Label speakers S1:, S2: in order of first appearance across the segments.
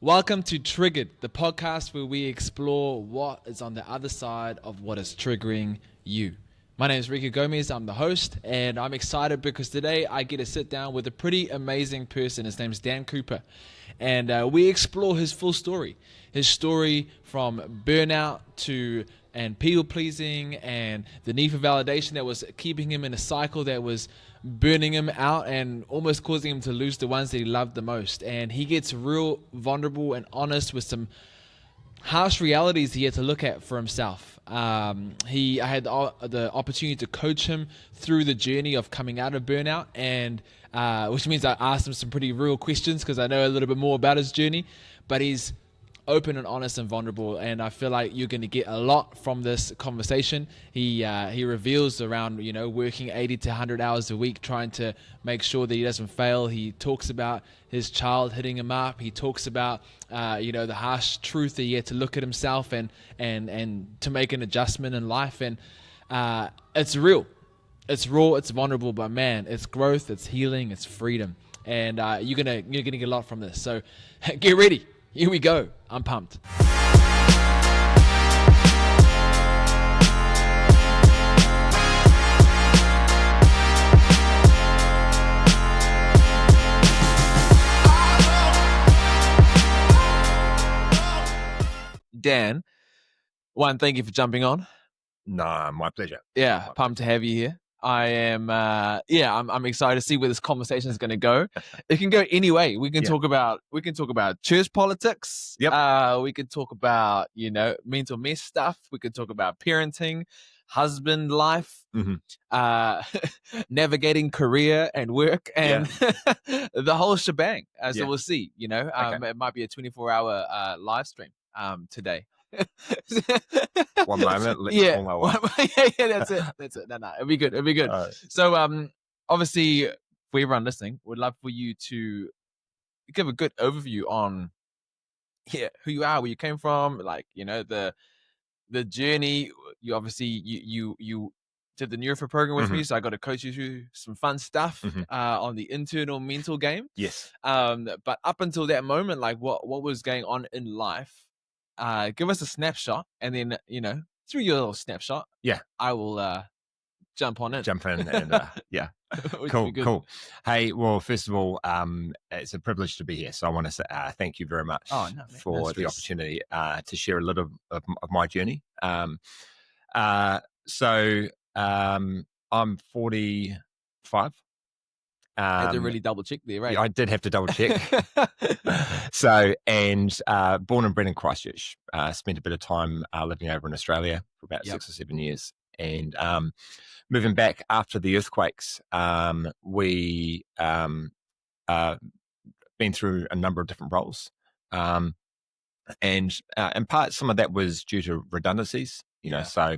S1: Welcome to Triggered, the podcast where we explore what is on the other side of what is triggering you. My name is Ricky Gomez, I'm the host, and I'm excited because today I get to sit down with a pretty amazing person. His name is Dan Cooper, and we explore his full story. His story from burnout to people pleasing and the need for validation that was keeping him in a cycle that was burning him out and almost causing him to lose the ones that he loved the most. And he gets real vulnerable and honest with some harsh realities he had to look at for himself. I had the opportunity to coach him through the journey of coming out of burnout, and which means I asked him some pretty real questions because I know a little bit more about his journey. But he's open and honest and vulnerable, and I feel like you're going to get a lot from this conversation. He reveals around working 80 to 100 hours a week trying to make sure that he doesn't fail. He talks about his child hitting him up. He talks about the harsh truth that he had to look at himself and to make an adjustment in life. And it's real, it's raw, it's vulnerable, but man, it's growth, it's healing, it's freedom, and you're gonna get a lot from this. So get ready. Here we go. I'm pumped. Dan, one, thank you for jumping on.
S2: No, my pleasure.
S1: Yeah, pumped to have you here. I am, I'm excited to see where this conversation is going to go. It can go any way. We can talk about church politics.
S2: Yep.
S1: We could talk about, mental mess stuff. We could talk about parenting, husband life, navigating career and work, and the whole shebang. So we'll see. It might be a 24-hour live stream today.
S2: One moment.
S1: Yeah, that's it. No, it'll be good. Right. So, obviously, for everyone listening, we'd love for you to give a good overview on, who you are, where you came from, the journey. You obviously you did the Neuro program with me, so I got to coach you through some fun stuff on the internal mental game.
S2: Yes.
S1: But up until that moment, what was going on in life? Give us a snapshot, and then through your little snapshot, I will jump in,
S2: and cool. Hey, well, first of all, it's a privilege to be here, so I want to say thank you very much for the opportunity to share a little of my journey. So I'm 45.
S1: I had to really double check there, right?
S2: I did have to double check. So, and born and bred in Christchurch, spent a bit of time living over in Australia for about 6 or 7 years, and moving back after the earthquakes. We been through a number of different roles, and in part some of that was due to redundancies, so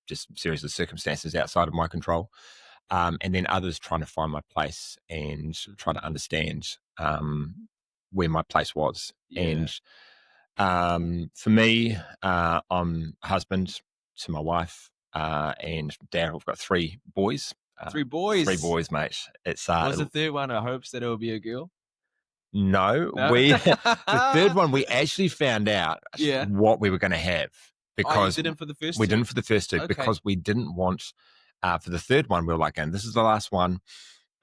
S2: just a series of circumstances outside of my control. And then others trying to find my place and try to understand where my place was. And for me, I'm a husband to my wife and dad. We've got 3 boys.
S1: 3 boys?
S2: 3 boys, mate. It's
S1: was the third one? I hopes that it will be a girl.
S2: No? The third one we actually found out what we were going to have, because
S1: you didn't for the first.
S2: We didn't for the first 2 because we didn't want. For the third one, we were like, and this is the last one.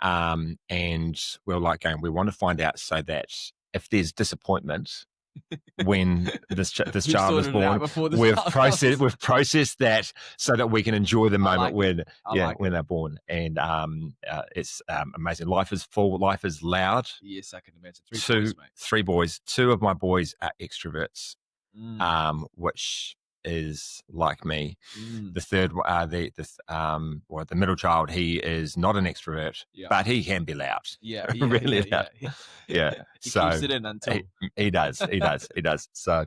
S2: And we were like, we want to find out so that if there's disappointment when this child is born, we've processed that so that we can enjoy the moment when they're born. And it's amazing. Life is full. Life is loud.
S1: Yes, I can imagine.
S2: 3 boys. 2 of my boys are extroverts, which is like me. The third, the middle child, he is not an extrovert, but he can be loud. Really loud. Yeah.
S1: He keeps it in until
S2: he does. So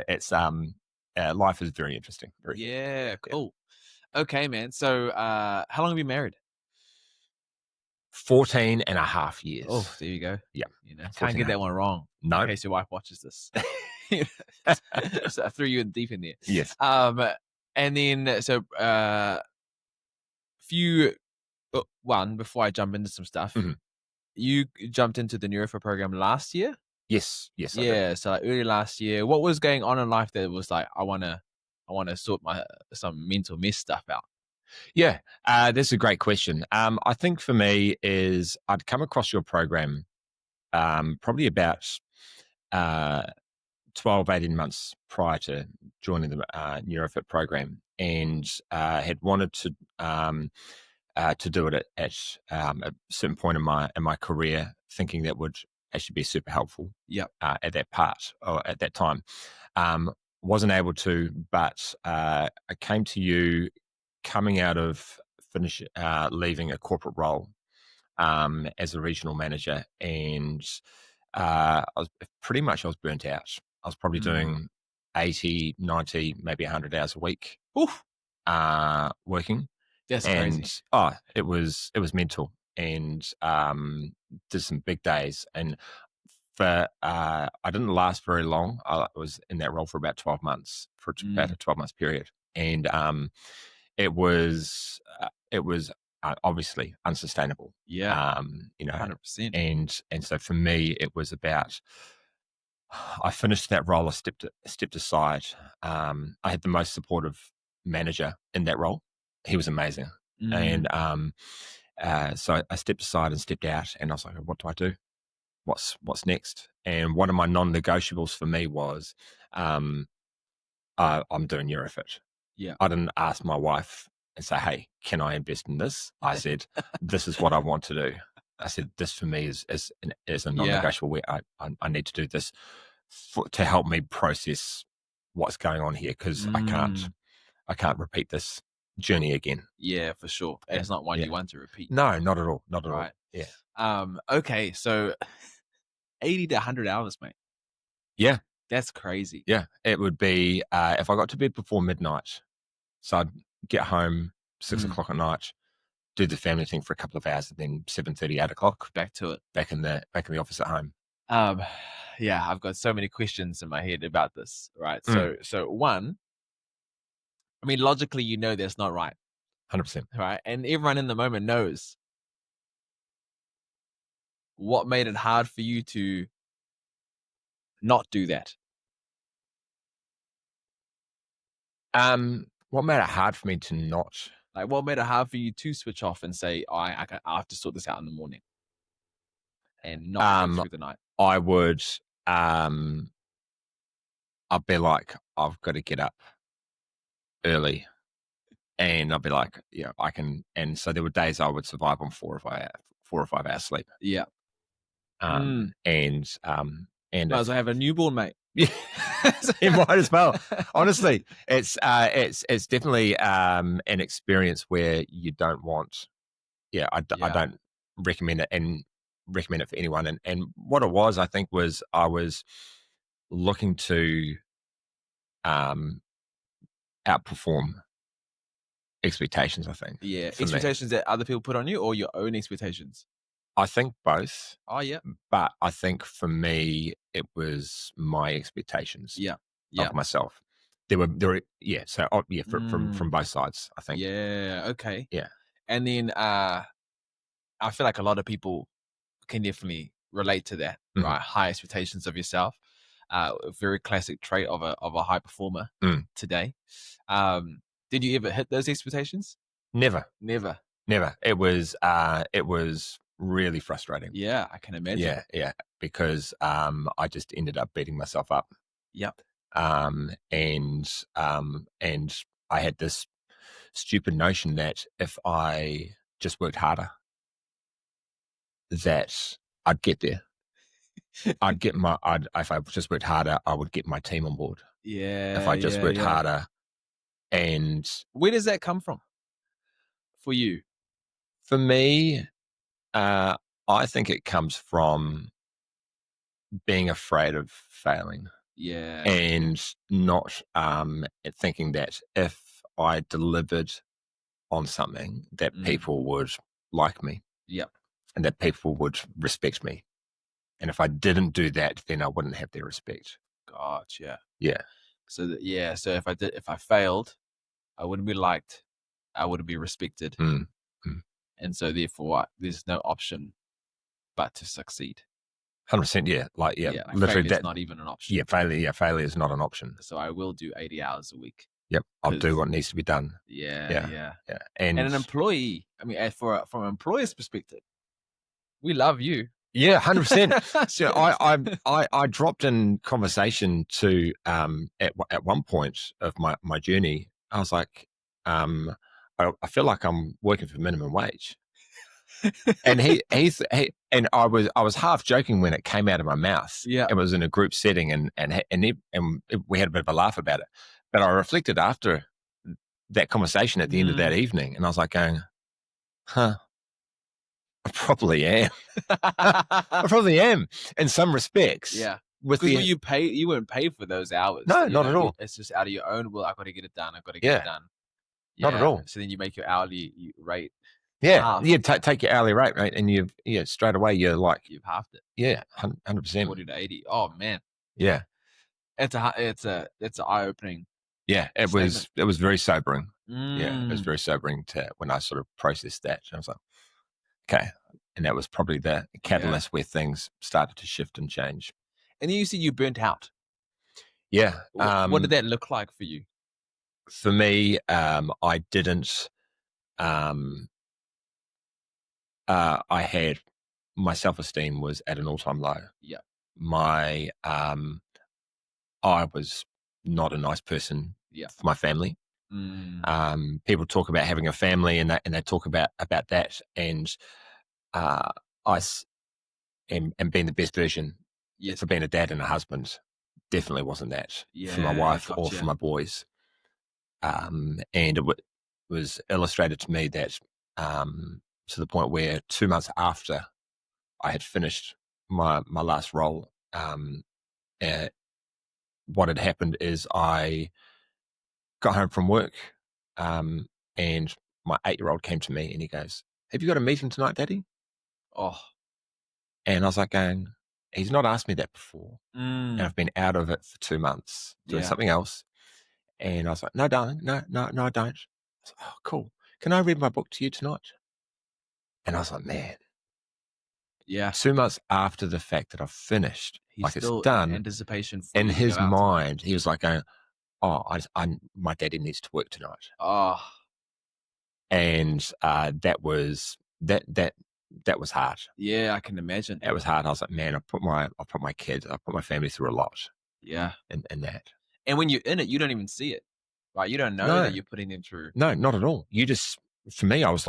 S2: it's life is very interesting.
S1: Cool. Okay, man. So how long have you been married?
S2: 14 and a half years.
S1: Oh, there you go.
S2: Yeah.
S1: Can't get that one wrong.
S2: No.
S1: In case your wife watches this. So I threw you in deep in there.
S2: Yes.
S1: And then before I jump into some stuff, you jumped into the Neuro program last year.
S2: Yes, yes, I did.
S1: Yeah, so like early last year. What was going on in life that was like, I wanna sort my some mental mess stuff out?
S2: Yeah, that's a great question. I think for me is I'd come across your program probably about uh, 12, 18 months prior to joining the NeuroFit program, and had wanted to do it at a certain point in my career, thinking that would actually be super helpful
S1: Yep.
S2: at that part or at that time. Um, wasn't able to, but I came to you coming out of leaving a corporate role as a regional manager, and I was burnt out. I was probably
S1: Mm.
S2: doing 80, 90, maybe 100 hours a week
S1: Oof,
S2: working,
S1: that's
S2: and
S1: crazy.
S2: it was mental, and did some big days. And for I didn't last very long. I was in that role for about 12 months, about
S1: Mm.
S2: a 12 month period, and it was obviously unsustainable.
S1: Yeah,
S2: Um, you know,
S1: 100%.
S2: and so for me, it was about. I finished that role. I stepped aside. I had the most supportive manager in that role. He was amazing,
S1: Mm.
S2: and so I stepped aside and stepped out, and I was like, "What do I do? What's next?" And one of my non-negotiables for me was, um, I'm doing Eurofit.
S1: Yeah.
S2: I didn't ask my wife and say, "Hey, can I invest in this?" I said, "This is what I want to do." I said, "This for me is a
S1: Yeah.
S2: non-negotiable. Where I need to do this to help me process what's going on here, because
S1: Mm.
S2: I can't repeat this journey again."
S1: Yeah, for sure. And
S2: Yeah,
S1: it's not one
S2: yeah.
S1: you want to repeat,
S2: No, not at all, not at all.
S1: right?
S2: Yeah,
S1: Okay, so 80 to 100 hours, mate.
S2: yeah,
S1: That's crazy.
S2: yeah. It would be if I got to bed before midnight, so I'd get home six
S1: Mm.
S2: o'clock at night, do the family thing for a couple of hours, and then 7:30, 8 o'clock,
S1: Back to it.
S2: back in the office at home.
S1: Um, yeah, I've got so many questions in my head about this, right?
S2: Mm,
S1: So one, I mean, logically, that's not right,
S2: 100%.
S1: right? And everyone in the moment knows what made it hard for you to not do that.
S2: What made it hard for me to not?
S1: Like, what made it hard for you to switch off and say, "Oh, I have to sort this out in the morning," and not go
S2: Um,
S1: through the night?
S2: I would. I'd be like, I've got to get up early, and I'd be like, yeah, I can. And so there were days I would survive on 4 or 5 hours sleep.
S1: Yeah.
S2: Um,
S1: Mm.
S2: and
S1: Might as well have a newborn, mate.
S2: yeah, so you might as well. Honestly, it's definitely an experience where you don't want. Yeah, I
S1: Yeah.
S2: don't recommend it, and recommend it for anyone. And what it was, I think, was I was looking to um, outperform expectations. I think
S1: Yeah.
S2: for me,
S1: Expectations that other people put on you or your own expectations?
S2: I think both,
S1: Oh, yeah.
S2: but I think for me, it was my expectations
S1: Yeah. Yeah.
S2: of myself. There were yeah. So yeah, from
S1: Mm.
S2: both sides, I think.
S1: Yeah. Okay.
S2: Yeah.
S1: And then I feel like a lot of people can definitely relate to that,
S2: Mhm.
S1: right? High expectations of yourself. A very classic trait of a high performer
S2: Mm.
S1: today. Um, did you ever hit those expectations?
S2: Never,
S1: Never.
S2: never. It was really frustrating.
S1: Yeah, I can imagine.
S2: Yeah, yeah, because I just ended up beating myself up.
S1: Yep.
S2: And I had this stupid notion that if I just worked harder, that I'd get there. If I just worked harder, I would get my team on board. If
S1: Yeah,
S2: I just
S1: yeah,
S2: worked
S1: yeah.
S2: harder, and
S1: Where does that come from for you?
S2: for me, uh, I think it comes from being afraid of failing,
S1: Yeah.
S2: and not thinking that if I delivered on something, that
S1: Mm.
S2: people would like me
S1: Yep.
S2: and that people would respect me. And if I didn't do that, then I wouldn't have their respect.
S1: Gotcha.
S2: Yeah.
S1: So if I failed, I wouldn't be liked. I wouldn't be respected.
S2: Mm, mm,
S1: And so therefore there's no option but to succeed.
S2: 100%. Yeah. Like, yeah,
S1: Like
S2: literally
S1: failure's
S2: that.
S1: not even an option.
S2: Yeah. Failure is not an option.
S1: So I will do 80 hours a week.
S2: Yep. I'll do
S1: 'Cause-
S2: what needs to be done.
S1: Yeah.
S2: Yeah.
S1: And
S2: And
S1: an employee, I mean, from an employer's perspective, we love you.
S2: yeah, 100%. So I dropped in conversation to at one point of my journey. I was like, I feel like I'm working for minimum wage. And he and I was half joking when it came out of my mouth.
S1: Yeah.
S2: It was in a group setting, and we had a bit of a laugh about it. But I reflected after that conversation at the end of that evening, and I was like, going, "Huh, I probably am. I probably am in some respects."
S1: Yeah.
S2: With
S1: Because you weren't paid for those hours.
S2: No,
S1: You
S2: not
S1: know,
S2: at all.
S1: It's just out of your own will. I got to get it done. I got to get it done.
S2: Not at all.
S1: So then you make your hourly rate.
S2: Yeah,
S1: half.
S2: yeah. Take your hourly rate, right, and you've straight away you're like,
S1: You've halved it.
S2: yeah, 100%.
S1: 40 to 80. Oh man.
S2: Yeah,
S1: It's an eye opening.
S2: yeah. It was very sobering. Yeah, it was
S1: Mm.
S2: very sobering to when I sort of processed that. I was like, okay, and that was probably the catalyst where things started to shift and change.
S1: And then you said you burnt out.
S2: Yeah.
S1: What did that look like for you?
S2: For me, I didn't. I had my self-esteem was at an all-time low.
S1: Yeah.
S2: My I was not a nice person for my family. People talk about having a family and they talk about that, and and being the best version for being a dad and a husband definitely wasn't that for my wife or for my boys. And it was illustrated to me that to the point where 2 months after I had finished my last role, what had happened is I got home from work, and my 8-year-old came to me and he goes, "Have you got a meeting tonight, Daddy?"
S1: Oh.
S2: And I was like going, he's not asked me that before. And
S1: Mm.
S2: I've been out of it for 2 months doing something else. And I was like, "No, darling, no, I don't." I was like, "Oh, cool. Can I read my book to you tonight?" And I was like, man,
S1: Yeah.
S2: 2 months after the fact that I've finished,
S1: He's
S2: like
S1: still
S2: it's done.
S1: in anticipation for
S2: In
S1: you to
S2: his
S1: go out
S2: mind, he was like going, "Oh, my daddy needs to work tonight."
S1: Oh.
S2: And that was hard.
S1: Yeah, I can imagine.
S2: It was hard. I was like, man, I put my kids, I put my family through a lot.
S1: Yeah.
S2: In that.
S1: And when you're in it, you don't even see it. Right? You don't know that you're putting them through.
S2: No, not at all. You just, for me, I was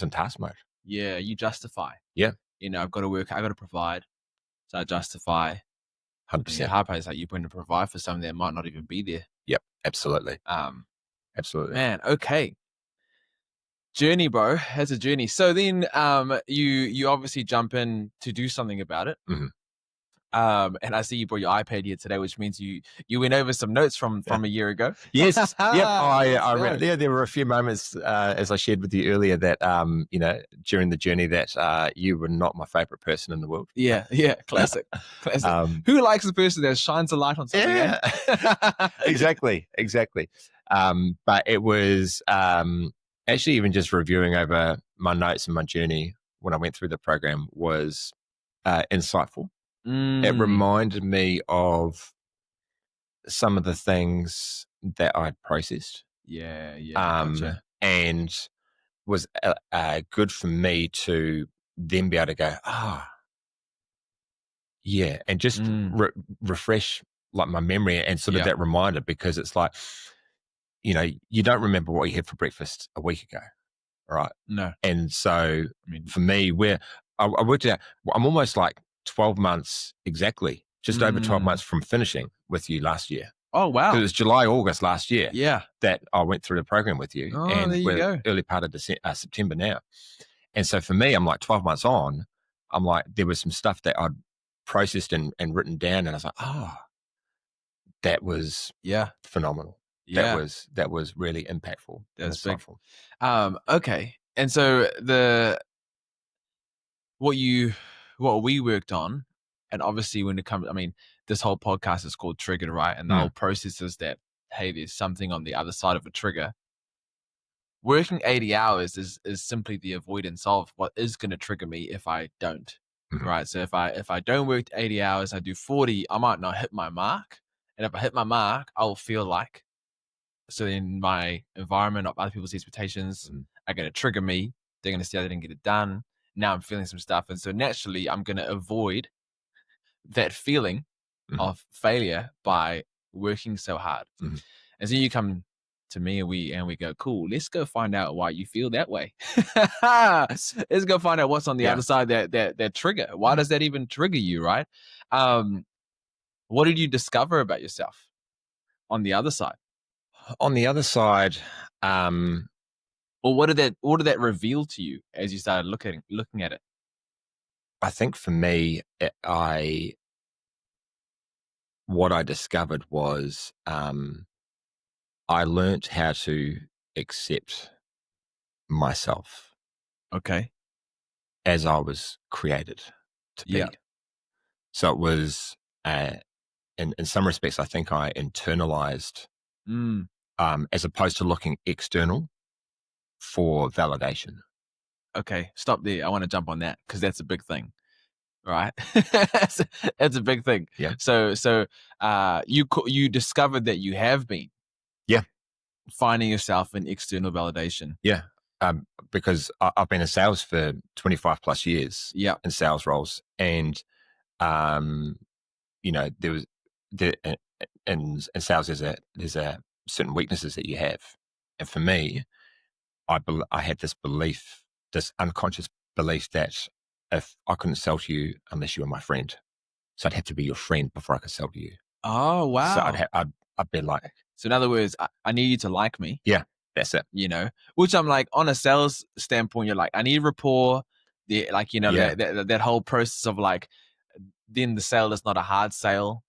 S2: in task mode.
S1: Yeah, you justify.
S2: Yeah.
S1: I've got to work, I got to provide. So I justify.
S2: 100%.
S1: Hard part is like you're going to provide for something that might not even be there.
S2: Yep, absolutely. Absolutely.
S1: Man, okay. Journey, bro. That's a journey. So then you obviously jump in to do something about it.
S2: Mm-hmm.
S1: And I see you brought your iPad here today, which means you went over some notes from a year ago.
S2: Yes. Yep. I read. Yeah, there were a few moments, as I shared with you earlier, that during the journey that you were not my favorite person in the world.
S1: Yeah. Classic. Who likes the person that shines a light on something?
S2: Yeah. Exactly. But it was actually even just reviewing over my notes and my journey when I went through the program was insightful. It reminded me of some of the things that I'd processed.
S1: Yeah. Gotcha.
S2: And was good for me to then be able to go, yeah, and just refresh like my memory and sort of that reminder, because it's like, you don't remember what you had for breakfast a week ago, right?
S1: No.
S2: And so for me, where I worked out, I'm almost like 12 months exactly, just over 12 months from finishing with you last year.
S1: Oh, wow.
S2: Because it was July, August last year that I went through the program with you.
S1: Oh,
S2: and
S1: there you go.
S2: Early part of September now. And so for me, I'm like 12 months on, I'm like, there was some stuff that I'd processed and written down. And I was like, that was phenomenal.
S1: Yeah.
S2: That was really impactful.
S1: That's big.
S2: Insightful.
S1: Okay. And so what we worked on, and obviously when it comes, this whole podcast is called Triggered, right? And the whole process is that, hey, there's something on the other side of a trigger. Working 80 hours is simply the avoidance of what is going to trigger me if I don't. right? So if I don't work 80 hours, I do 40, I might not hit my mark. And if I hit my mark, I'll feel like, so in my environment of other people's expectations are going to trigger me. They're going to say I didn't get it done. Now I'm feeling some stuff. And so naturally I'm going to avoid that feeling of failure by working so hard. And so you come to me and we go, cool, let's go find out why you feel that way. Let's go find out what's on the other side that trigger. Why does that even trigger you, right? What did you discover about yourself on the other side?
S2: On the other side,
S1: or what did that reveal to you as you started looking at it?
S2: I think for me, what I discovered was I learned how to accept myself.
S1: Okay.
S2: As I was created to be. So it was, in some respects, I think I internalized, as opposed to looking external for validation.
S1: Okay, stop there. I want to jump on that because that's a big thing, right? That's a big thing.
S2: Yeah.
S1: So you discovered that you have been, finding yourself in external validation.
S2: Yeah. Because I've been in sales for 25 plus years.
S1: Yeah.
S2: In sales roles, and there was in sales there's a certain weaknesses that you have, and for me, I had this belief, this unconscious belief that if I couldn't sell to you unless you were my friend, so I'd have to be your friend before I could sell to you.
S1: Oh wow!
S2: So I'd be like,
S1: so in other words, I need you to like me.
S2: Yeah, that's it.
S1: Which I'm like, on a sales standpoint, you're like, I need rapport. That whole process of like, then the sale is not a hard sale.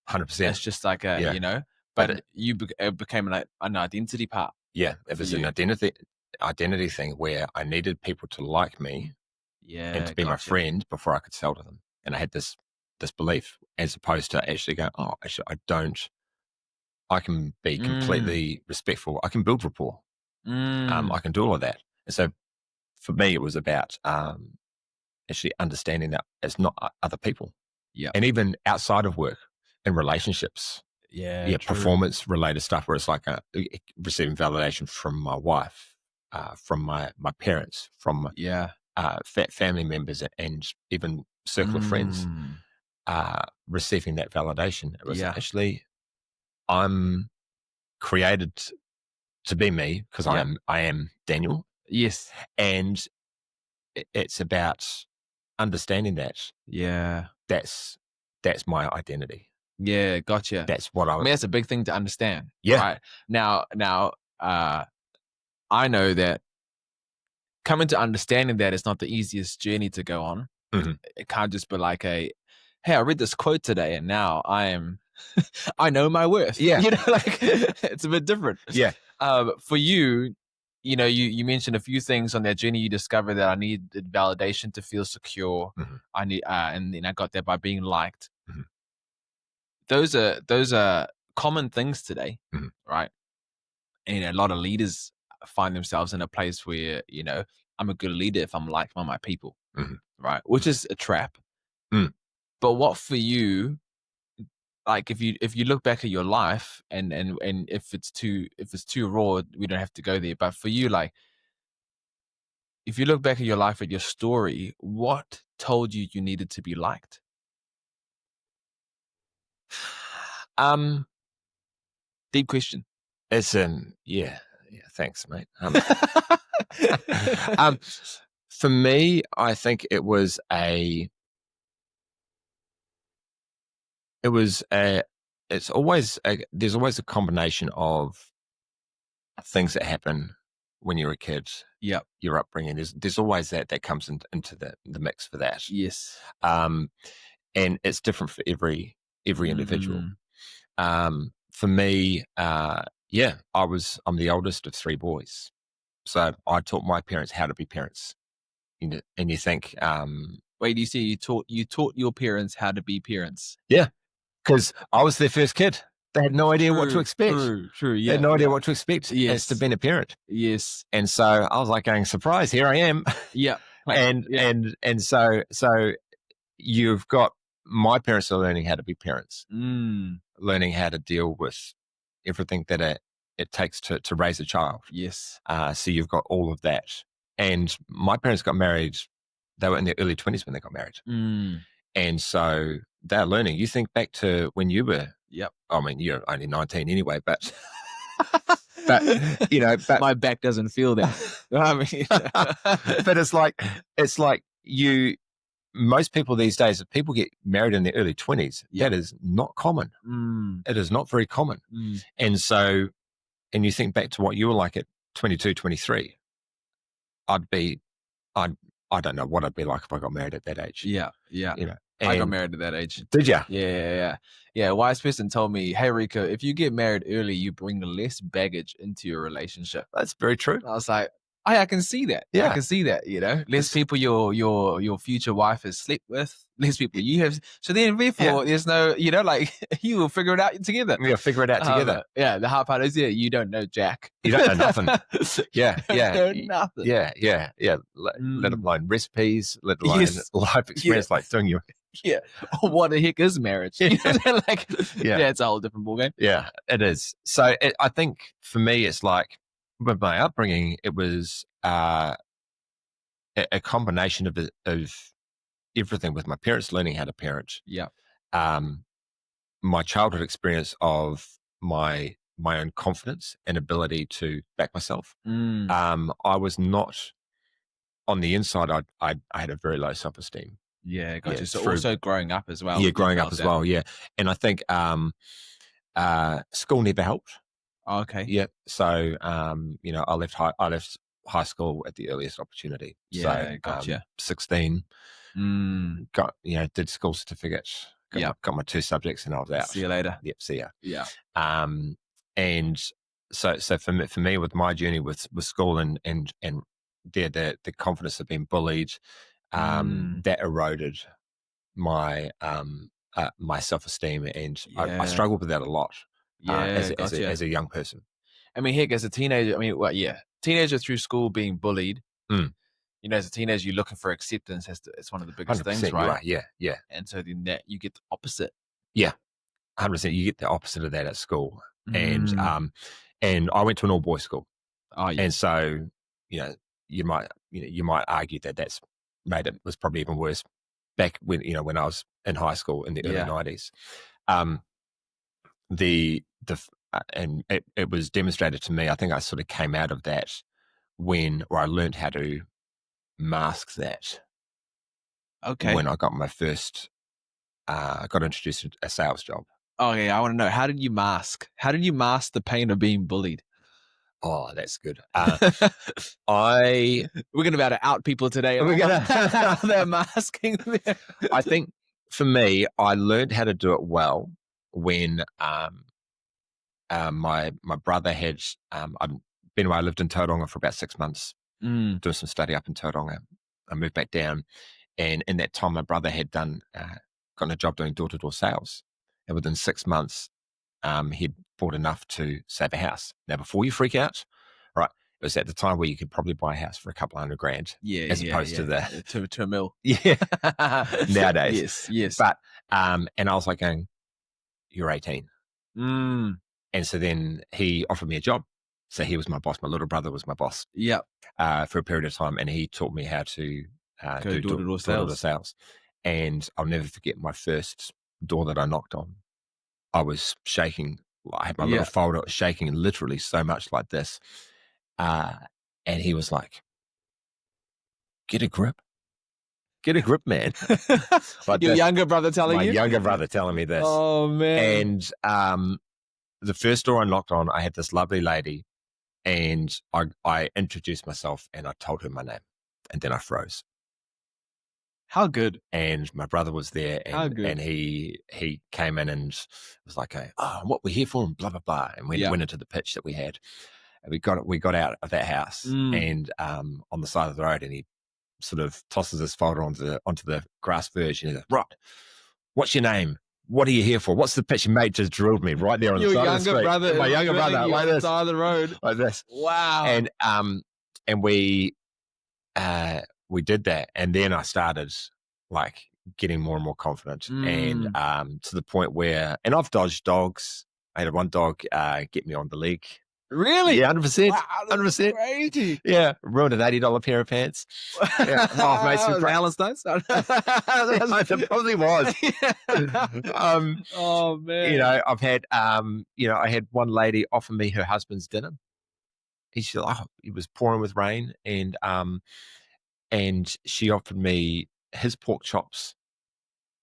S2: 100%.
S1: It's just like a but it became like an identity part.
S2: Yeah, it was an identity thing where I needed people to like me, and to be my friend before I could sell to them. And I had this belief, as opposed to actually go, oh, actually, I don't. I can be completely respectful. I can build rapport. I can do all of that. And so for me, it was about actually understanding that it's not other people.
S1: Yeah.
S2: And even outside of work, in relationships.
S1: Yeah.
S2: Performance related stuff where it's like receiving validation from my wife, from my parents, from family members, and even circle of friends, receiving that validation. It was actually, I'm created to be me because I am Daniel.
S1: Yes.
S2: And it's about understanding that.
S1: Yeah.
S2: That's my identity.
S1: Yeah, gotcha.
S2: That's what I
S1: mean, that's a big thing to understand.
S2: Yeah.
S1: Right? Now, I know that coming to understanding that is not the easiest journey to go on. It can't just be like hey, I read this quote today and now I know my worth.
S2: Yeah.
S1: It's a bit different.
S2: Yeah.
S1: For you, you mentioned a few things on that journey. You discovered that I needed validation to feel secure. I need, and then I got that by being liked. Those are common things today, right? And a lot of leaders find themselves in a place where, I'm a good leader if I'm liked by my people, right? Which is a trap. But what for you, like if you look back at your life and if it's too raw, we don't have to go there. But for you, like, if you look back at your life, at your story, what told you you needed to be liked? Deep question.
S2: It's yeah, thanks, mate. For me, I think there's always a combination of things that happen when you're a kid.
S1: Yeah.
S2: Your upbringing. There's always that comes into the mix for that.
S1: Yes.
S2: And it's different for every individual. For me, I'm the oldest of three boys. So I taught my parents how to be parents. And you think,
S1: wait, you say you taught your parents how to be parents?
S2: Yeah, because I was their first kid. They had no idea what to expect.
S1: True. Yeah.
S2: They had no idea what to expect as to being a parent.
S1: Yes.
S2: And so I was like going, surprise, here I am.
S1: Yeah.
S2: And so you've got my parents are learning how to be parents,
S1: Mm.
S2: learning how to deal with everything that it takes to raise a child.
S1: Yes.
S2: So you've got all of that. And my parents got married, they were in their early 20s when they got married.
S1: Mm.
S2: And so they're learning. You think back to when you were,
S1: Yep.
S2: I mean, you're only 19 anyway, but but
S1: my back doesn't feel that. I mean,
S2: but it's like most people these days, if people get married in their early 20s,
S1: Yep.
S2: that is not common. It is not very common. And so, and you think back to what you were like at 22, 23, I don't know what I'd be like if I got married at that age.
S1: Yeah. I got married at that age.
S2: Did you?
S1: Yeah. A wise person told me, hey, Rika, if you get married early, you bring less baggage into your relationship.
S2: That's very true.
S1: I was like, I can see that.
S2: Yeah.
S1: I can see that, less people your future wife has slept with, less people you have. So then therefore there's no, you will figure it out together.
S2: Yeah, figure it out together.
S1: The hard part is, you don't know Jack.
S2: You don't know nothing. Yeah.
S1: Know nothing.
S2: Yeah. Let alone recipes, let alone life experience, like doing your...
S1: Yeah. What the heck is marriage? It's a whole different ballgame.
S2: Yeah, it is. So I think for me, it's like, with my upbringing, it was a combination of everything, with my parents learning how to parent.
S1: Yeah.
S2: My childhood experience of my own confidence and ability to back myself. I was not, on the inside, I had a very low self-esteem.
S1: Yeah, gotcha. So also growing up as well.
S2: Yeah, growing up as well. Yeah, and I think school never helped.
S1: Okay.
S2: Yeah. So, I left high school at the earliest opportunity.
S1: Yeah,
S2: so,
S1: gotcha.
S2: 16, got, did school certificate, got my 2 subjects, and I was out.
S1: See you later.
S2: Yep. See ya.
S1: Yeah.
S2: And so for me, with my journey with school and the confidence of being bullied, that eroded my my self-esteem, and I struggled with that a lot. As a young person.
S1: I mean, heck, as a teenager, teenager through school being bullied. As a teenager, you're looking for acceptance. It's one of the biggest things, right?
S2: Yeah.
S1: And so then that you get the opposite.
S2: Yeah, 100%. You get the opposite of that at school, and I went to an all-boys school.
S1: Oh, yeah.
S2: And so you might argue that was probably even worse back when when I was in high school in the early 90s. And it was demonstrated to me. I think I sort of came out of that where I learned how to mask that.
S1: Okay.
S2: When I got my first, I got introduced to a sales job.
S1: Oh yeah, I want to know, how did you mask the pain of being bullied?
S2: Oh, that's good.
S1: We're gonna be able to out people today.
S2: We're gonna
S1: they're masking.
S2: I think for me, I learned how to do it well when my brother had I lived in Tauranga for about 6 months, doing some study up in Tauranga. I moved back down, and in that time, my brother had gotten a job doing door-to-door sales, and within 6 months, he'd bought enough to save a house. Now, before you freak out, right? It was at the time where you could probably buy a house for a couple $100,000, as opposed to the
S1: to a mill.
S2: Yeah, nowadays.
S1: Yes.
S2: But and I was like, going, "You're 18." And so then he offered me a job. So he was my boss. My little brother was my boss.
S1: Yeah.
S2: For a period of time, and he taught me how to do
S1: door-to-door
S2: sales. And I'll never forget my first door that I knocked on. I was shaking. I had my little folder, it was shaking literally so much like this. And he was like, "Get a grip, man."
S1: Like your younger brother telling
S2: you?
S1: My
S2: younger brother telling me this.
S1: Oh man!
S2: And the first door I knocked on, I had this lovely lady, and I introduced myself and I told her my name, and then I froze.
S1: How good.
S2: And my brother was there, and he came in and was like, "What we're here for," and blah blah blah, and we went into the pitch that we had. And we got out of that house, and on the side of the road, and he sort of tosses his folder onto the grass verge, and he's like, "Right, what's your name? What are you here for? What's the pitch?" Your mate just drilled me right there on the side of the street. My younger brother, like this,
S1: side of the road,
S2: like this.
S1: Wow.
S2: And we did that, and then I started like getting more and more confident, and to the point where, and I've dodged dogs. I had one dog get me on the leg.
S1: Really?
S2: Yeah, 100%.
S1: Wow, that's
S2: 100%.
S1: crazy.
S2: Yeah, ruined an $80 pair of pants. Yeah. Oh, mate, some
S1: Alan Stones?
S2: it probably was.
S1: Oh man.
S2: You know, I've had I had one lady offer me her husband's dinner. It was pouring with rain, and she offered me his pork chops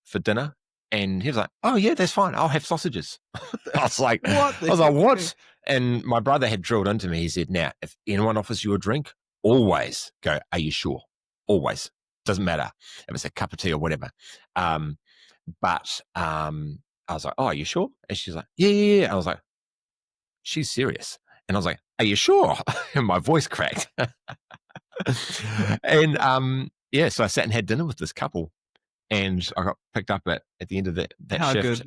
S2: for dinner, and he was like, "Oh yeah, that's fine. I'll have sausages." I was like, "What?" And my brother had drilled into me. He said, "Now, if anyone offers you a drink, always go, 'Are you sure?' Always. Doesn't matter if it's a cup of tea or whatever." But I was like, "Oh, are you sure?" And she's like, "Yeah, yeah, yeah." I was like, "She's serious." And I was like, "Are you sure?" And my voice cracked. And so I sat and had dinner with this couple, and I got picked up at the end of that
S1: How
S2: shift.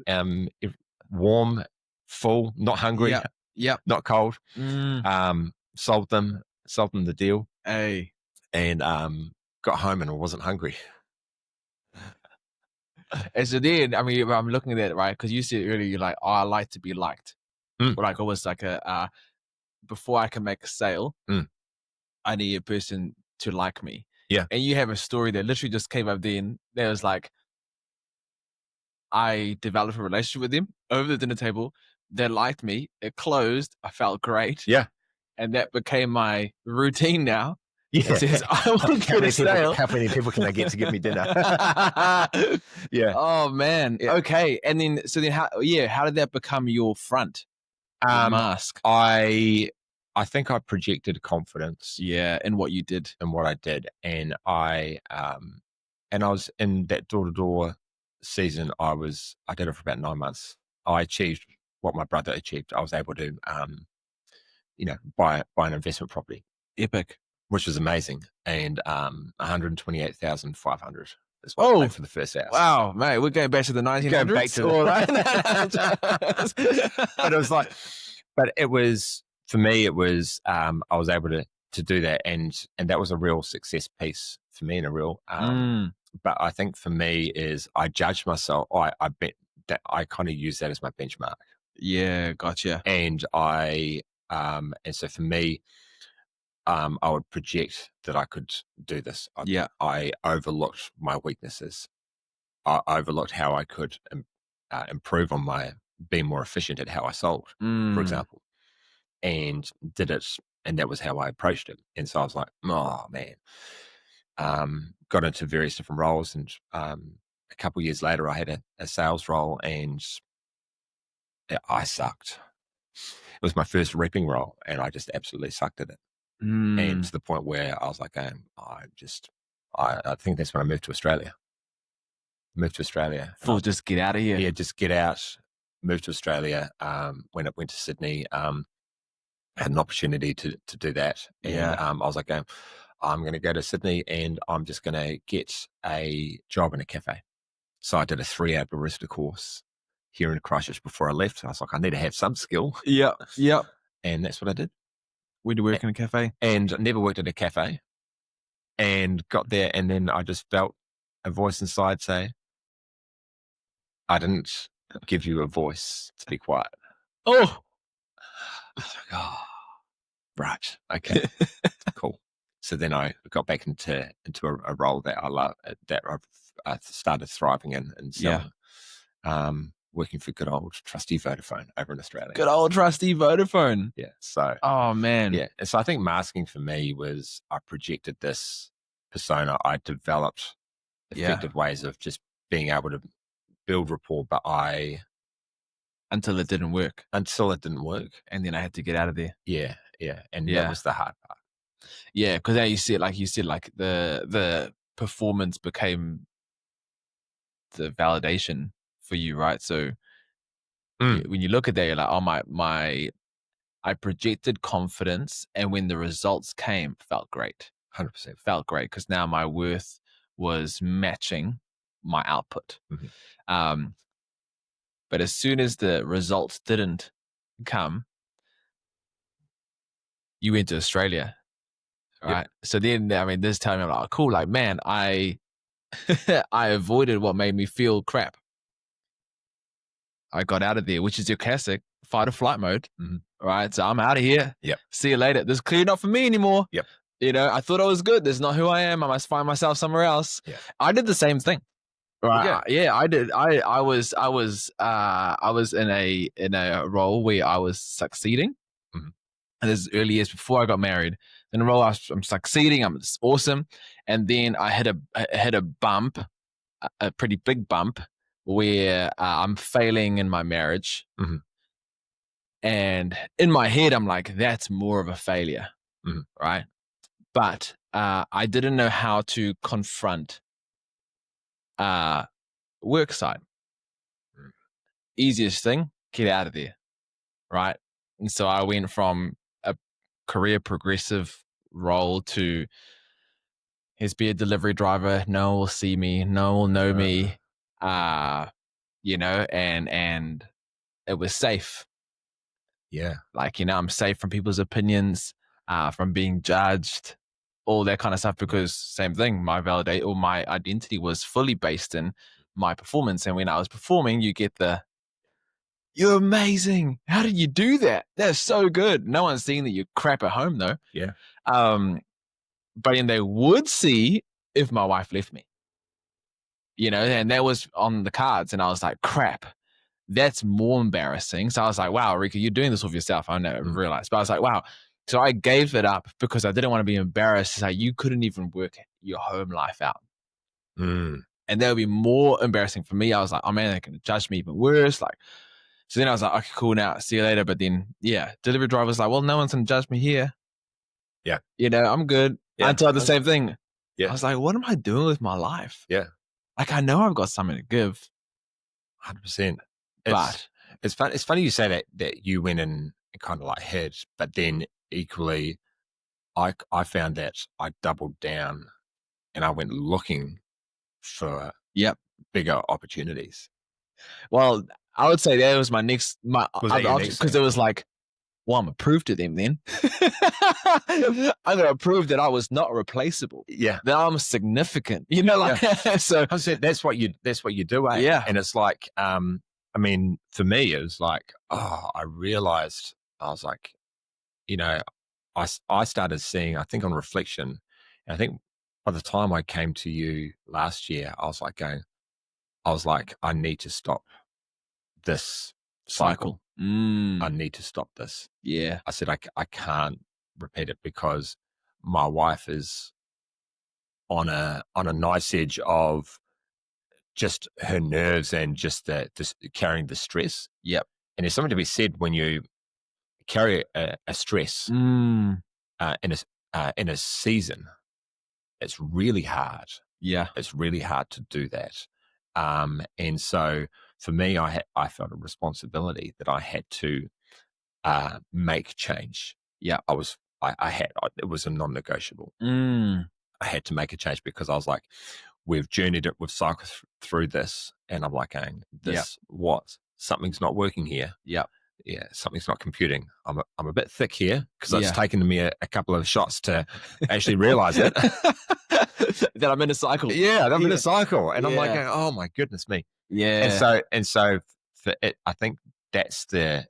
S2: Warm, full, not hungry,
S1: Yep.
S2: not cold.
S1: Mm.
S2: Sold them the deal,
S1: Hey.
S2: and got home and I wasn't hungry.
S1: And so then, I mean, I'm looking at it, right? Because you said earlier, you're like, "Oh, I like to be liked."
S2: Mm.
S1: Or like almost like before I can make a sale, I need a person to like me.
S2: Yeah.
S1: And you have a story that literally just came up then. That was like, I developed a relationship with them over the dinner table. They liked me. It closed. I felt great.
S2: Yeah.
S1: And that became my routine now.
S2: Yeah.
S1: It says, I will get a sale.
S2: How many people can I get to give me dinner? Yeah.
S1: Oh man.
S2: Yeah.
S1: Okay. And then, how did that become your front? Your mask?
S2: I think I projected confidence.
S1: Yeah. In what you did.
S2: In what I did. And I was in that door-to-door season. I did it for about 9 months. I achieved what my brother achieved. I was able to, buy an investment property.
S1: Epic.
S2: Which was amazing. And 128,500 is what I paid for the first house.
S1: Wow, mate, we're going back to the 1900s.
S2: Going back to but it was like, but it was, for me, it was, I was able to do that. And that was a real success piece for me, and a real, but I think for me is I judge myself. I bet that I kind of use that as my benchmark.
S1: Yeah, gotcha.
S2: And and so for me, I would project that I could do this. I overlooked my weaknesses. I overlooked how I could improve on being more efficient at how I sold, for example, and did it. And that was how I approached it. And so I was like, oh man, got into various different roles. And a couple of years later, I had a sales role, and I sucked. It was my first repping role, and I just absolutely sucked at it. And to the point where I was like, I think that's when I moved to Australia.
S1: Just get out of here.
S2: Yeah, just get out. Moved to Australia. When it went to Sydney, had an opportunity to do that. And I was like, I'm going to go to Sydney, and I'm just going to get a job in a cafe. So I did a 3-hour barista course here in Christchurch before I left. I was like, I need to have some skill.
S1: Yep.
S2: And that's what I did.
S1: Went to work in a cafe?
S2: And I never worked at a cafe, and got there, and then I just felt a voice inside say, I didn't give you a voice to be quiet.
S1: Oh,
S2: I was like, oh, right. Okay, cool. So then I got back into a role that I love, that I started thriving in, and selling. Working for good old trusty Vodafone over in Australia.
S1: Good old trusty Vodafone.
S2: Yeah. So.
S1: Oh man.
S2: Yeah. And so I think masking for me was, I projected this persona. I developed effective ways of just being able to build rapport, but
S1: until it didn't work.
S2: And
S1: then I had to get out of there.
S2: Yeah. And that was the hard part.
S1: Yeah, because now you said the performance became the validation for you, right? So when you look at that, you're like, oh, I projected confidence, and when the results came, felt great.
S2: 100%.
S1: Felt great, because now my worth was matching my output. But as soon as the results didn't come, you went to Australia, right? Yep. So then, I mean, this time I'm like, oh, cool, like, man, I I avoided what made me feel crap. I got out of there, which is your classic fight or flight mode.
S2: Mhm.
S1: All right, so I'm out of here.
S2: Yep.
S1: See you later. This is clearly not for me anymore.
S2: Yep.
S1: You know, I thought I was good. This is not who I am. I must find myself somewhere else.
S2: Yeah.
S1: I did the same thing. Right. Yeah, I did. I was in a role where I was succeeding.
S2: Mhm.
S1: And this is early years before I got married. In a role I'm succeeding. I'm just awesome. And then I hit a bump, a pretty big bump, where I'm failing in my marriage.
S2: Mhm.
S1: And in my head, I'm like, that's more of a failure,
S2: Mhm.
S1: right? But I didn't know how to confront work side.
S2: Mm.
S1: Easiest thing, get out of there, right? And so I went from a career progressive role to here's be a delivery driver. No one will see me. No one will know me. You know, and it was safe.
S2: Yeah.
S1: Like, you know, I'm safe from people's opinions, from being judged, all that kind of stuff, because same thing, my identity was fully based in my performance. And when I was performing, you get you're amazing. How did you do that? That's so good. No one's seeing that you're crap at home though.
S2: Yeah.
S1: But then they would see if my wife left me, you know, and that was on the cards. And I was like, crap, that's more embarrassing. So I was like, wow, Rika, you're doing this with yourself. I never realized, but I was like, wow. So I gave it up because I didn't want to be embarrassed. It's like, you couldn't even work your home life out.
S2: Mm.
S1: And that would be more embarrassing for me. I was like, oh man, they're going to judge me even worse. Like, so then I was like, okay, cool, now see you later. But then, yeah, delivery driver was like, well, no one's going to judge me here.
S2: Yeah.
S1: You know, I'm good.
S2: Yeah.
S1: Until I did the same thing.
S2: Yeah.
S1: I was like, what am I doing with my life?
S2: Yeah.
S1: Like, I know I've got something to give.
S2: 100%.
S1: But
S2: it's fun. It's funny you say that you went and kind of like hid, but then equally, I found that I doubled down and I went looking for bigger opportunities.
S1: Well, I would say that was my
S2: Was
S1: other option, because it was like, well, I'm gonna prove to them then. I'm gonna prove that I was not replaceable.
S2: Yeah.
S1: That I'm significant. You know, like so
S2: I said that's what you do, eh?
S1: Yeah.
S2: And it's like, I mean, for me, it was like, I realized, I was like, you know, I started seeing, I think on reflection, and I think by the time I came to you last year, I was like, I need to stop this cycle. I need to stop this.
S1: Yeah.
S2: I said, I can't repeat it because my wife is on a nice edge of just her nerves and just carrying the stress.
S1: Yep.
S2: And there's something to be said when you carry a stress in a season. It's really hard.
S1: Yeah.
S2: It's really hard to do that. And so for me, I felt a responsibility that I had to make change.
S1: Yeah.
S2: It was a non-negotiable. I had to make a change because I was like, we've journeyed it, we've cycled through this, and I'm like going, something's not working here.
S1: Yeah.
S2: Yeah, something's not computing. I'm a bit thick here because it's taken me a couple of shots to actually realize it.
S1: That I'm in a cycle.
S2: Yeah, I'm in a cycle. And I'm like, oh my goodness me.
S1: Yeah.
S2: And so for it, I think that's the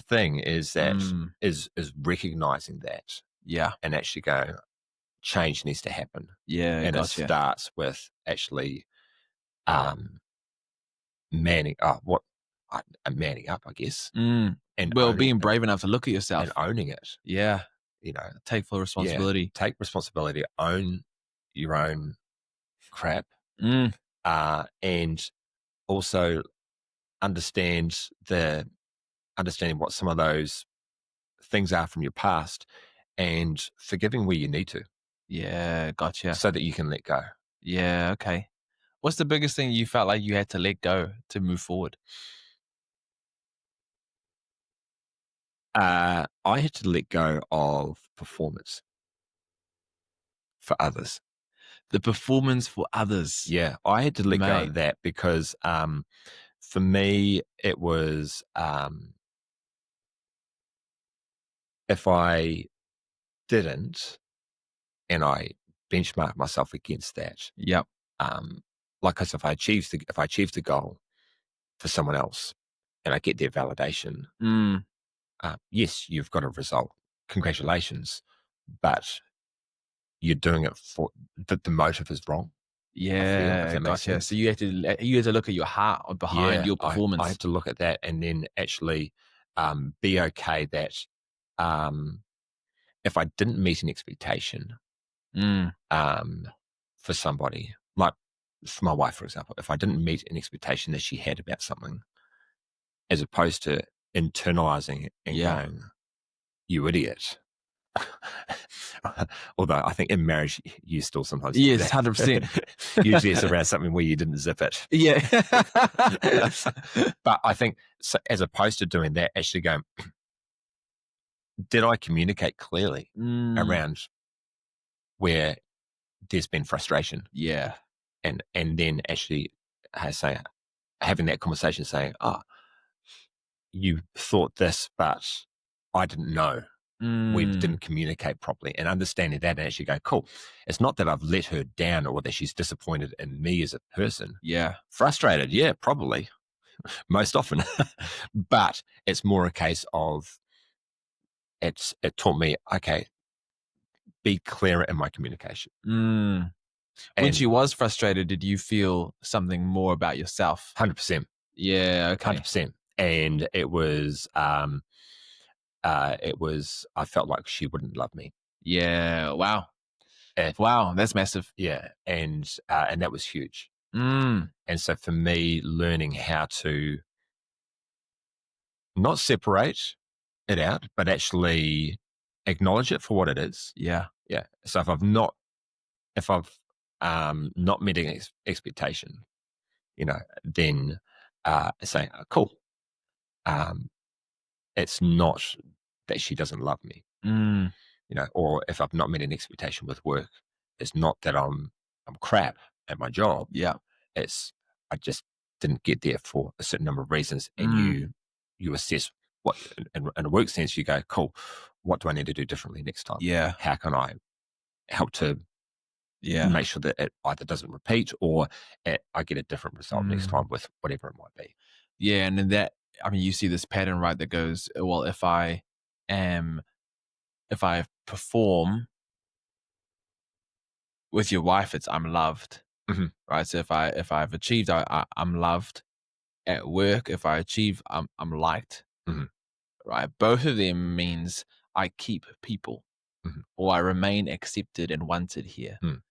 S2: thing is that is recognizing that.
S1: Yeah.
S2: And actually go, change needs to happen.
S1: Yeah.
S2: And
S1: gotcha.
S2: it starts with actually manning up, manning up, I guess. And
S1: being brave enough to look at yourself
S2: and owning it.
S1: Yeah.
S2: You know,
S1: take full responsibility.
S2: Yeah, take responsibility, own your own crap. And also understanding what some of those things are from your past and forgiving where you need to.
S1: Yeah, gotcha.
S2: So that you can let go.
S1: Yeah, okay. What's the biggest thing you felt like you had to let go to move forward?
S2: I had to let go of performance for others.
S1: The performance for others.
S2: Yeah, I had to let go of that because for me, it was if I didn't and I benchmarked myself against that, like, 'cause if I achieve the goal for someone else and I get their validation, yes, you've got a result. Congratulations. But you're doing it for the motive is wrong, I feel, if
S1: Yeah,
S2: that makes
S1: gotcha.
S2: sense.
S1: So you had to look at your heart behind
S2: Yeah,
S1: your
S2: I
S1: performance.
S2: have to look at that and then actually be okay that um, if I didn't meet an expectation
S1: Mm,
S2: um, for somebody, like for my wife, for example, if I didn't meet an expectation that she had about something, as opposed to internalizing it and
S1: yeah.
S2: going, "You idiot." Although I think in marriage, you still sometimes do
S1: Yes, 100%.
S2: that. Usually it's around something where you didn't zip it.
S1: Yeah.
S2: But I think so, as opposed to doing that, actually going, did I communicate clearly
S1: Mm,
S2: around where there's been frustration?
S1: yeah.
S2: And then actually say, having that conversation saying, oh, you thought this, but I didn't know. We
S1: Mm,
S2: didn't communicate properly, and understanding that and actually go, cool. It's not that I've let her down or that she's disappointed in me as a person.
S1: yeah.
S2: Frustrated, yeah, probably most often, but it's more a case of it taught me, okay, be clearer in my communication.
S1: Mm. When
S2: And
S1: she was frustrated, did you feel something more about yourself?
S2: 100%,
S1: Yeah, okay.
S2: 100%. And it was, I felt like she wouldn't love me.
S1: Yeah, wow.
S2: And,
S1: Wow, that's massive.
S2: yeah. And that was huge.
S1: Mm,
S2: And so for me, learning how to not separate it out, but actually acknowledge it for what it is.
S1: yeah.
S2: Yeah. So if I've not met an expectation, then say, cool. Um, it's not that she doesn't love me,
S1: Mm,
S2: or if I've not met an expectation with work, it's not that I'm crap at my job.
S1: yeah.
S2: It's I just didn't get there for a certain number of reasons, and
S1: Mm,
S2: you assess what in a work sense. You go, cool. What do I need to do differently next time?
S1: yeah.
S2: How can I help to
S1: Yeah.
S2: make sure that it either doesn't repeat or I get a different result next
S1: Mm.
S2: time with whatever it might be.
S1: Yeah, and then that I mean, you see this pattern, right, that goes, well, am if I perform with your wife, it's I'm loved,
S2: Mhm,
S1: right? So if I've achieved, I'm loved. At work, if I achieve, I'm liked,
S2: mhm,
S1: right? Both of them means I keep people
S2: mhm,
S1: or I remain accepted and wanted here.
S2: mm,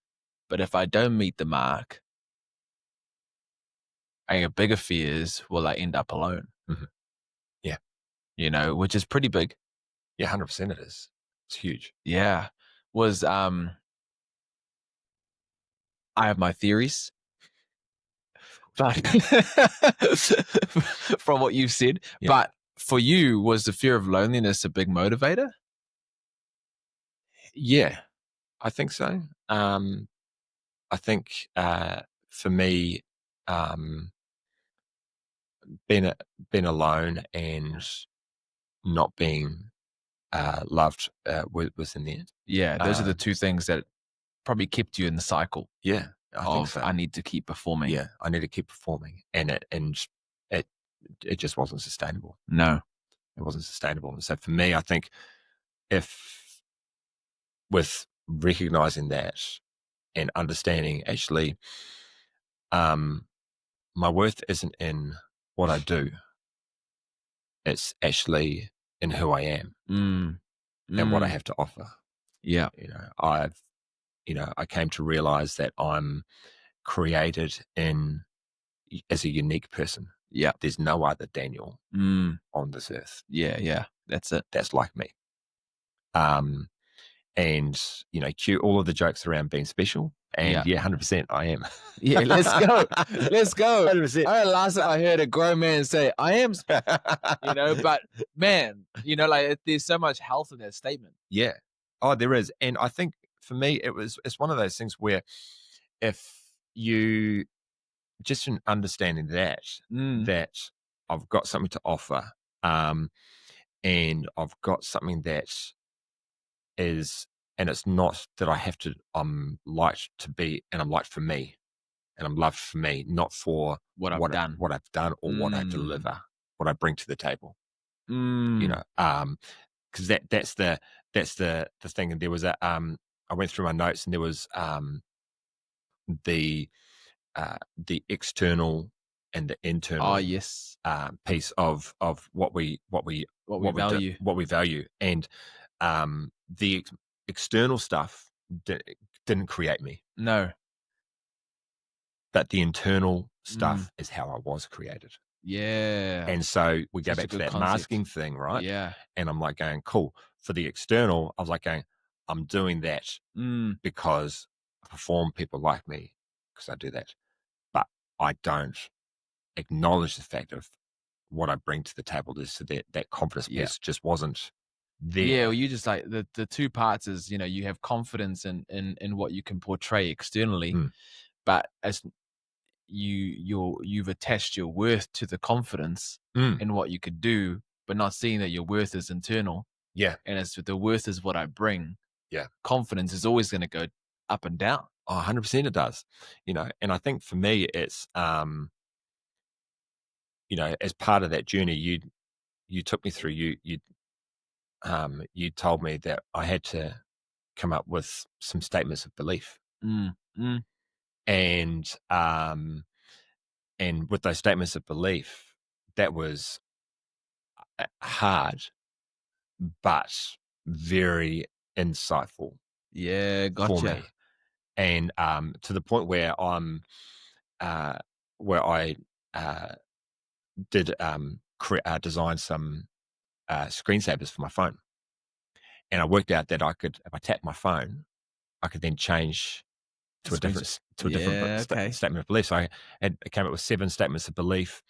S1: But if I don't meet the mark, I have bigger fears, will I end up alone?
S2: mhm. Yeah,
S1: Which is pretty big.
S2: yeah, 100% it is. It's huge.
S1: Yeah. Was I have my theories, but from what you've said.
S2: Yeah,
S1: But for you, was the fear of loneliness a big motivator?
S2: yeah, I think so. I think for me, um, being being alone and not being loved was in there.
S1: Yeah, those are the
S2: Um,
S1: two things that probably kept you in the cycle
S2: yeah, I think
S1: of
S2: so.
S1: I need to keep performing.
S2: Yeah, I need to keep performing, and it it just wasn't sustainable.
S1: No.
S2: It wasn't sustainable, and so for me, I think if with recognizing that and understanding actually, um, my worth isn't in what I do; it's actually in who I am
S1: Mm.
S2: and what I
S1: Mm.
S2: have to offer.
S1: Yeah.
S2: I've I came to realize that I'm created in as a unique person.
S1: Yeah.
S2: There's no other Daniel
S1: Mm.
S2: on this earth
S1: Yeah. Yeah. That's it.
S2: that's like me. Um, and cue all of the jokes around being special.
S1: Yeah.
S2: And yeah, 100% I am.
S1: Yeah. Let's go. Let's go.
S2: 100%.
S1: Last time I heard a grown man say, I am, but man, like there's so much health in that statement.
S2: Yeah. Oh, there is. And I think for me, it's one of those things where if you just in understanding
S1: Mm.
S2: that I've got something to offer, and I've got something that is, and it's not that I have to, I'm liked to be, and I'm liked for me. and I'm loved for me, not for
S1: What I've done.
S2: what I've done or what I
S1: Mm.
S2: deliver, what I bring to the table.
S1: Mm.
S2: You know, because that's the thing. And there was I went through my notes, and there was the external and the internal
S1: Oh, yes.
S2: piece of what we
S1: value.
S2: what we value, and the external stuff didn't create me,
S1: No.
S2: but the internal
S1: Mm.
S2: stuff is how I was created.
S1: Yeah.
S2: And so we go
S1: Such a
S2: back to
S1: good
S2: that
S1: concept.
S2: masking thing, right?
S1: Yeah.
S2: And I'm like going, cool. For the external, I was like going, I'm doing that because I perform, people like me because I do that. But I don't acknowledge the fact of what I bring to the table. Is so that confidence piece just wasn't there.
S1: Yeah, well, you just like the two parts is, you have confidence in what you can portray externally, but as you've attached your worth to the confidence in what you could do, but not seeing that your worth is internal.
S2: Yeah.
S1: And as the worth is what I bring.
S2: Yeah.
S1: Confidence is always going to go up and down.
S2: Oh, 100% it does. And I think for me, it's, as part of that journey, you took me through, you told me that I had to come up with some statements of belief. And with those statements of belief, that was hard, but very insightful.
S1: Yeah, gotcha.
S2: For me. And to the point where where I did design some screensavers for my phone, and I worked out that I could, if I tapped my phone, I could then change to a different statement of belief. So I came up with 7 statements of belief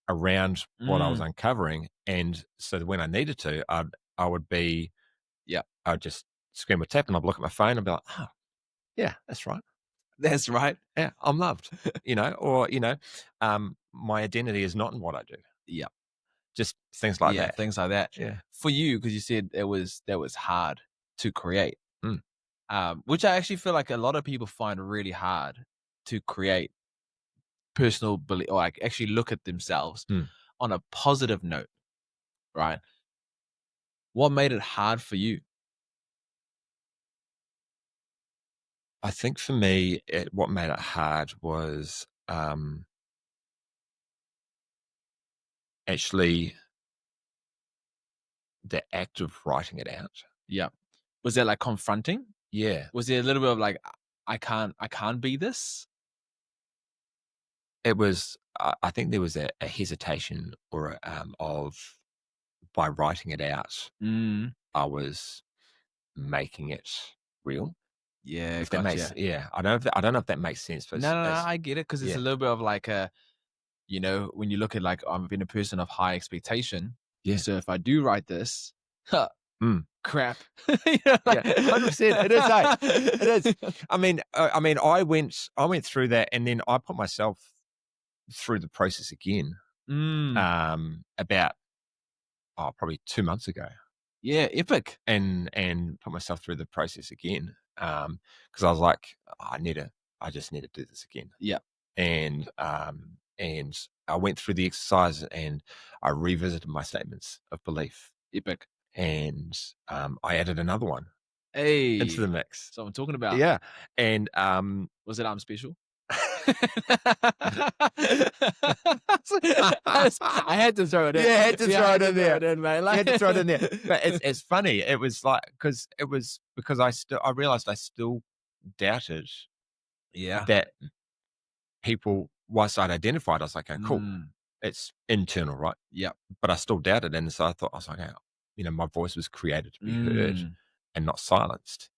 S2: around what I was uncovering, and so when I needed to, I would be, I'd just scream a tap, and I'd look at my phone and be like, oh, yeah, that's right.
S1: That's right.
S2: Yeah, I'm loved, or, my identity is not in what I do.
S1: Yeah.
S2: Just things like that.
S1: Things like that.
S2: Yeah.
S1: For you, because you said that was hard to create, which I actually feel like a lot of people find really hard to create personal belief, or like actually look at themselves on a positive note, right? What made it hard for you?
S2: I think for me, what made it hard was actually the act of writing it out.
S1: Yeah. Was that like confronting?
S2: Yeah.
S1: Was there a little bit of like, I can't be this?
S2: It was, I think there was a hesitation or of, by writing it out, I was making it real.
S1: Yeah,
S2: If
S1: gotcha.
S2: that makes, I don't know if that makes sense. But
S1: No, I get it, because it's a little bit of like a, when you look at like, I've been a person of high expectation.
S2: Yeah.
S1: So if I do write this, crap.
S2: 100%. It is. It is. I mean, I went through that, and then I put myself through the process again. About probably 2 months ago.
S1: Yeah, epic.
S2: And put myself through the process again. Because I was like, I just need to do this again.
S1: Yeah.
S2: And I went through the exercise, and I revisited my statements of belief.
S1: Epic.
S2: And I added another one
S1: into
S2: the mix.
S1: So I'm talking about.
S2: Yeah. And
S1: was it I'm special? I had to throw it in.
S2: Yeah, I had to throw it in there.
S1: Mate.
S2: I had to throw it in there. But it's funny. It was like, because I realized I still doubted that people, once I'd identified, I was like, oh, cool, it's internal, right?
S1: Yeah.
S2: But I still doubted. And so I was like, my voice was created to be heard and not silenced,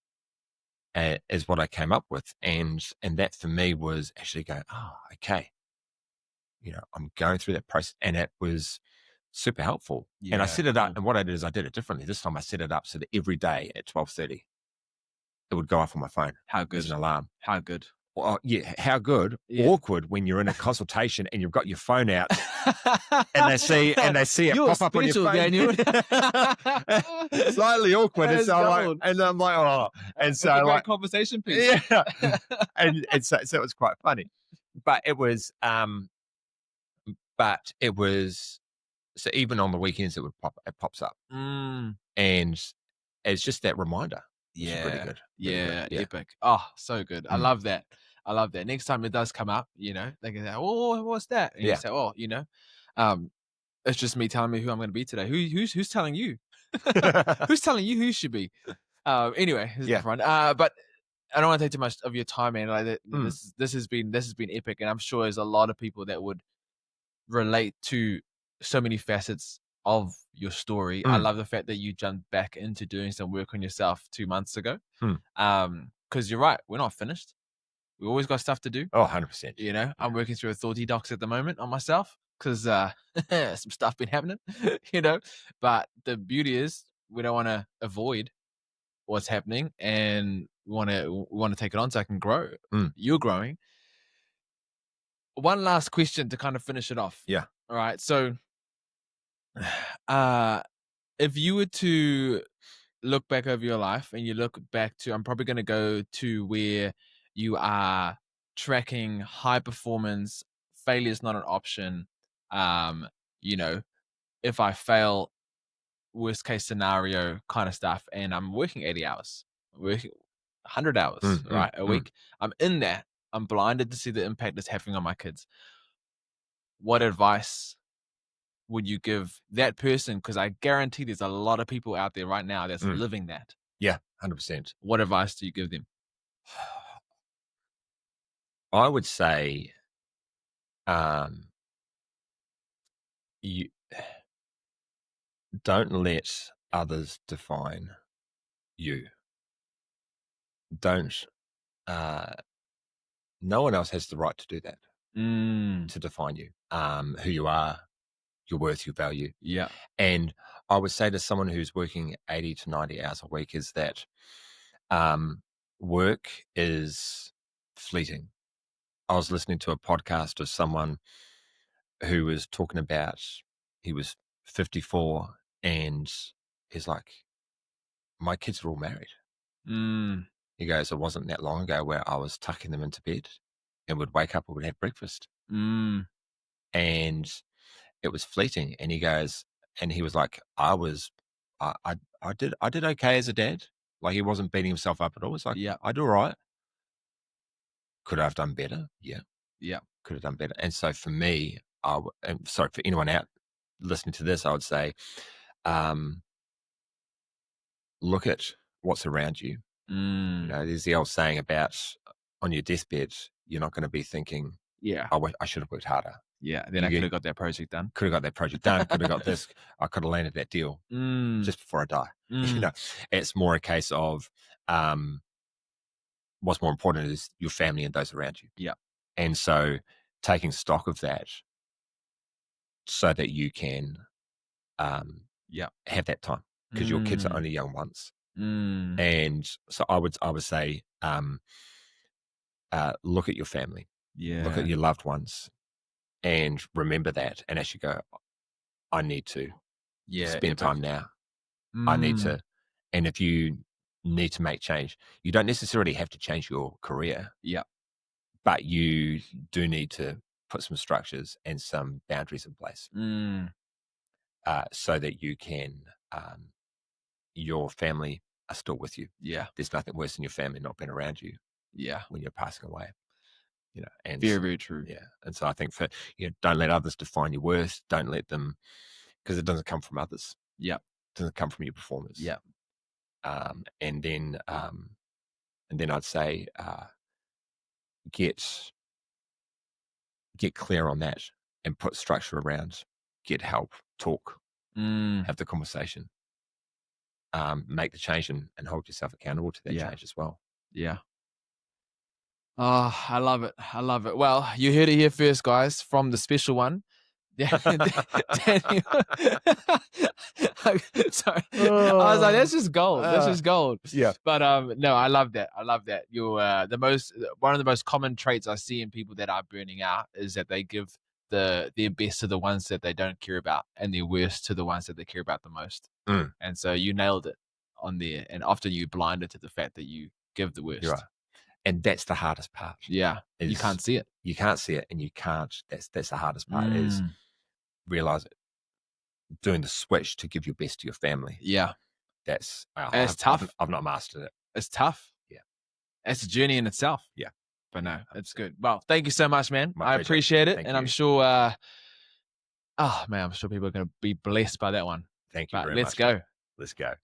S2: is what I came up with. And that for me was actually going, oh, okay. I'm going through that process, and it was super helpful.
S1: Yeah,
S2: and I set it up, and what I did is I did it differently. This time I set it up so that every day at 12:30, it would go off on my phone.
S1: How good?
S2: As an alarm.
S1: How good?
S2: Well, yeah, how good? Yeah. Awkward when you're in a consultation and you've got your phone out, and they see it pop up on your phone.
S1: Daniel.
S2: Slightly awkward. And so I'm like, oh, and so
S1: like
S2: like
S1: conversation piece.
S2: Yeah, and so it was quite funny. but it was so even on the weekends it pops up,
S1: Mm.
S2: and it's just that reminder, which is really
S1: Yeah,
S2: good, really good.
S1: yeah,
S2: Yeah.
S1: epic. Oh, so good. I
S2: Mm.
S1: love that. I love that. Next time it does come up, they can say, "Oh, what's that?" And you
S2: Yeah.
S1: say, "Oh, um, it's just me telling me who I'm going to be today." Who's telling you? Who's telling you who you should be? Anyway, this is
S2: Yeah.
S1: different. But I don't want to take too much of your time, man. Like
S2: Mm.
S1: this has been epic, and I'm sure there's a lot of people that would relate to so many facets of your story. I
S2: Mm.
S1: love the fact that you jumped back into doing some work on yourself 2 months ago.
S2: Mm.
S1: Because you're right, we're not finished. We always got stuff to do.
S2: Oh, 100%.
S1: I'm
S2: Yeah.
S1: working through authority docs at the moment on myself because some stuff been happening, But the beauty is we don't want to avoid what's happening, and we want to take it on so I can grow.
S2: Mm.
S1: You're growing. One last question to kind of finish it off.
S2: Yeah.
S1: All right. So uh if you were to look back over your life and you look back to, I'm probably going to go to where you are tracking high performance, failure is not an option. Um, you know, if I fail, worst case scenario kind of stuff, and I'm working 80 hours, working 100 hours,
S2: Mm. Mm.
S1: right, a
S2: Mm.
S1: week. I'm in that. I'm blinded to see the impact it's having on my kids. What advice would you give that person? Because I guarantee there's a lot of people out there right now that's
S2: Mm.
S1: living that.
S2: Yeah, 100%.
S1: What advice do you give them?
S2: I would say, um, you don't let others define you. Don't, uh, no one else has the right to do that,
S1: Mm,
S2: to define you, who you are, your worth, your value.
S1: yeah.
S2: And I would say to someone who's working 80 to 90 hours a week is that um, work is fleeting. I was listening to a podcast of someone who was talking about he was 54 and he's like, my kids are all married.
S1: Mm,
S2: He goes, it wasn't that long ago where I was tucking them into bed and would wake up and would have breakfast.
S1: mm,
S2: And it was fleeting. And he goes, and he was like, I did okay as a dad. Like he wasn't beating himself up at all. It's like,
S1: yeah,
S2: I do all right. Could I have done better? Yeah,
S1: yeah.
S2: could have done better. And so for me, and sorry, for anyone out listening to this, I would say, um, look at what's around you. You
S1: Mm,
S2: know, there's the old saying about on your deathbed, you're not going to be thinking,
S1: yeah,
S2: I should have worked harder.
S1: yeah. Then I
S2: You
S1: could have got that project done.
S2: could have got that project done, could have got this, I could have landed that deal
S1: Mm,
S2: just before I die. You
S1: mm,
S2: know, it's more a case of um, what's more important is your family and those around you.
S1: yeah,
S2: And so taking stock of that so that you can
S1: yeah.
S2: have that time because your kids are
S1: Mm,
S2: only young once.
S1: mm,
S2: And so I would say, look at your family, look at
S1: yeah,
S2: your loved ones, and remember that. And as you go, I need to
S1: yeah.
S2: spend
S1: Epic.
S2: time now. I need
S1: Mm,
S2: to, and if you need to make change, you don't necessarily have to change your career,
S1: yeah,
S2: but you do need to put some structures and some boundaries in place
S1: mm,
S2: so that you can, your family are still with you.
S1: yeah,
S2: There's nothing worse than your family not being around you
S1: yeah.
S2: when you're passing away, you know. And
S1: Very, very true.
S2: yeah, and so I think for don't let others define your worth. Don't let them because it doesn't come from others.
S1: Yeah,
S2: It doesn't come from your performance.
S1: yeah,
S2: Um, and then um, and then I'd say get get clear on that and put structure around. Get help, talk,
S1: mm,
S2: have the conversation, make the change, and hold yourself accountable to that
S1: yeah,
S2: change as well.
S1: yeah. Oh, I love it. I love it. Well, you heard it here first, guys, from the special one. Daniel. Sorry. I was like, that's just gold. That's just gold.
S2: Yeah.
S1: But no, I love that. I love that. You're one of the most common traits I see in people that are burning out is that they give their best to the ones that they don't care about and their worst to the ones that they care about the most.
S2: Mm,
S1: And so you nailed it on there. And often you blinded to the fact that you give the
S2: you're
S1: worst.
S2: right. And that's the hardest part.
S1: Yeah. You
S2: is
S1: can't see it.
S2: You can't see it, and you can't. That's the hardest part is realize it, doing the switch to give your best to your family.
S1: Yeah.
S2: That's
S1: It's tough.
S2: I've not mastered it.
S1: It's tough.
S2: Yeah.
S1: It's a journey in itself.
S2: Yeah.
S1: But no, it's good. Well, thank you so much, man.
S2: My
S1: I
S2: pleasure.
S1: appreciate it.
S2: Thank
S1: and
S2: you.
S1: I'm sure, I'm sure people are going to be blessed by that one.
S2: Thank you
S1: But
S2: very
S1: let's
S2: much.
S1: go.
S2: Let's go.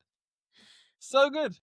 S1: So good.